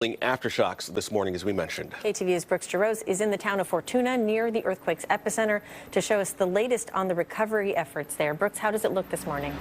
Aftershocks this morning, as we mentioned. KTVU's Brooks Giroux is in the town of Fortuna near the earthquake's epicenter to show us the latest on the recovery efforts there. Brooks, how does it look this morning?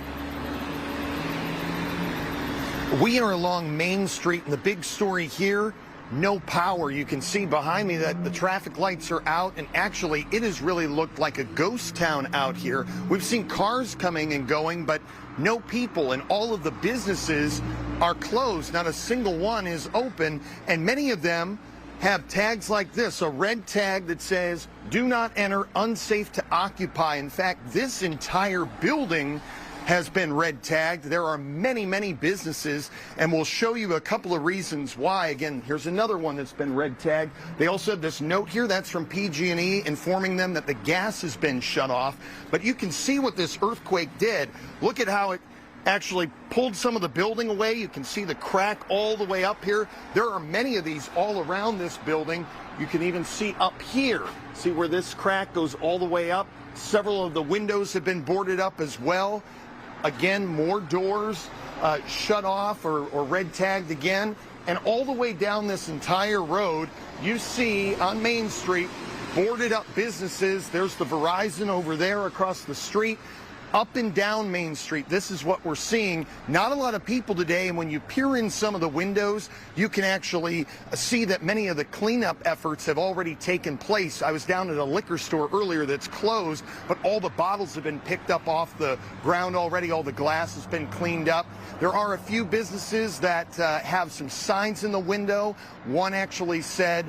We are along Main Street, and the big story here, no power. You can see behind me that the traffic lights are out, and actually it has really looked like a ghost town out here. We've seen cars coming and going, but no people, and all of the businesses are closed. Not a single one is open, and many of them have tags like this, a red tag that says, "Do not enter, unsafe to occupy." In fact, this entire building has been red tagged. There are many, many businesses, and we'll show you a couple of reasons why. Again, here's another one that's been red tagged. They also have this note here, that's from PG&E, informing them that the gas has been shut off. But you can see what this earthquake did. Look at how it actually pulled some of the building away. You can see the crack all the way up here. There are many of these all around this building. You can even see up here. See where this crack goes all the way up? Several of the windows have been boarded up as well. Again, more doors shut off or red tagged again. And all the way down this entire road, you see on Main Street, boarded up businesses. There's the Verizon over there across the street. Up and down Main Street, this is what we're seeing. Not a lot of people today, and when you peer in some of the windows, you can actually see that many of the cleanup efforts have already taken place. I was down at a liquor store earlier that's closed, but all the bottles have been picked up off the ground already. All the glass has been cleaned up. There are a few businesses that have some signs in the window. One actually said,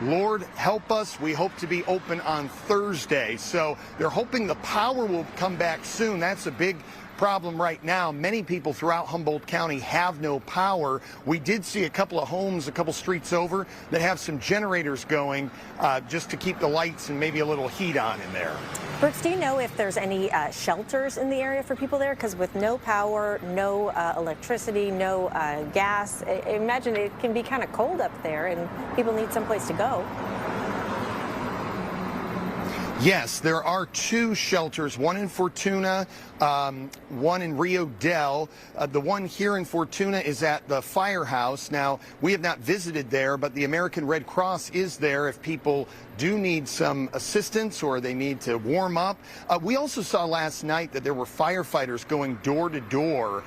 "Lord, help us. We hope to be open on Thursday." So they're hoping the power will come back soon. That's a big problem right now. Many people throughout Humboldt County have no power. We did see a couple of homes a couple streets over that have some generators going just to keep the lights and maybe a little heat on in there. Brooks, do you know if there's any shelters in the area for people there? Because with no power, no electricity, no gas, I imagine it can be kind of cold up there and people need someplace to go. Yes, there are two shelters, one in Fortuna, one in Rio Dell. The one here in Fortuna is at the firehouse. Now, we have not visited there, but the American Red Cross is there if people do need some assistance or they need to warm up. We also saw last night that there were firefighters going door to door,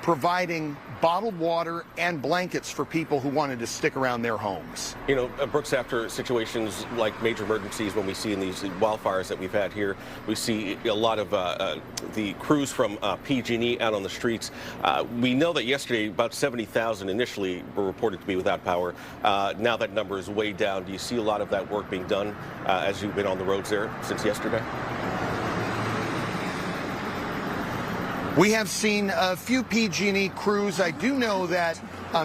providing bottled water and blankets for people who wanted to stick around their homes. You know, Brooks, after situations like major emergencies, when we see in these wildfires that we've had here, we see a lot of the crews from PG&E out on the streets. We know that yesterday about 70,000 initially were reported to be without power. Now that number is way down. Do you see a lot of that work being done as you've been on the roads there since yesterday? We have seen a few PG&E crews. I do know that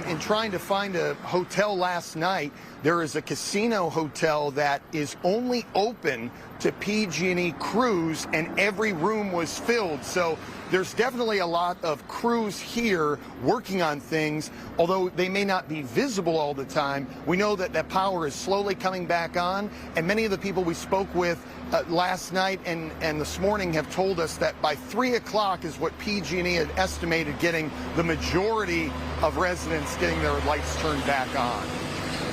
in trying to find a hotel last night, there is a casino hotel that is only open to PG&E crews, and every room was filled. So there's definitely a lot of crews here working on things, although they may not be visible all the time. We know that that power is slowly coming back on, and many of the people we spoke with last night and this morning have told us that by 3 o'clock is what PG&E had estimated getting the majority of residents getting their lights turned back on.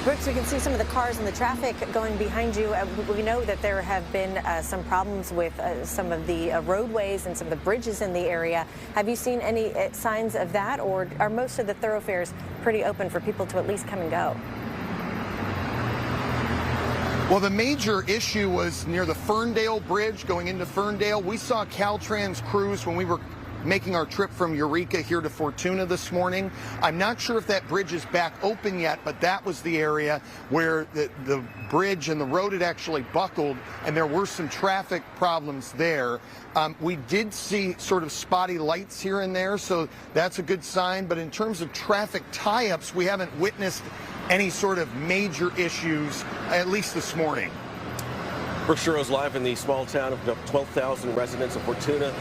Brooks, we can see some of the cars and the traffic going behind you. We know that there have been some problems with some of the roadways and some of the bridges in the area. Have you seen any signs of that, or are most of the thoroughfares pretty open for people to at least come and go? Well, the major issue was near the Ferndale Bridge going into Ferndale. We saw Caltrans crews when we were making our trip from Eureka here to Fortuna this morning. I'm not sure if that bridge is back open yet, but that was the area where the bridge and the road had actually buckled, and there were some traffic problems there. We did see sort of spotty lights here and there, so that's a good sign. But in terms of traffic tie-ups, we haven't witnessed any sort of major issues, at least this morning. Brooks Giroux live in the small town of 12,000 residents of Fortuna.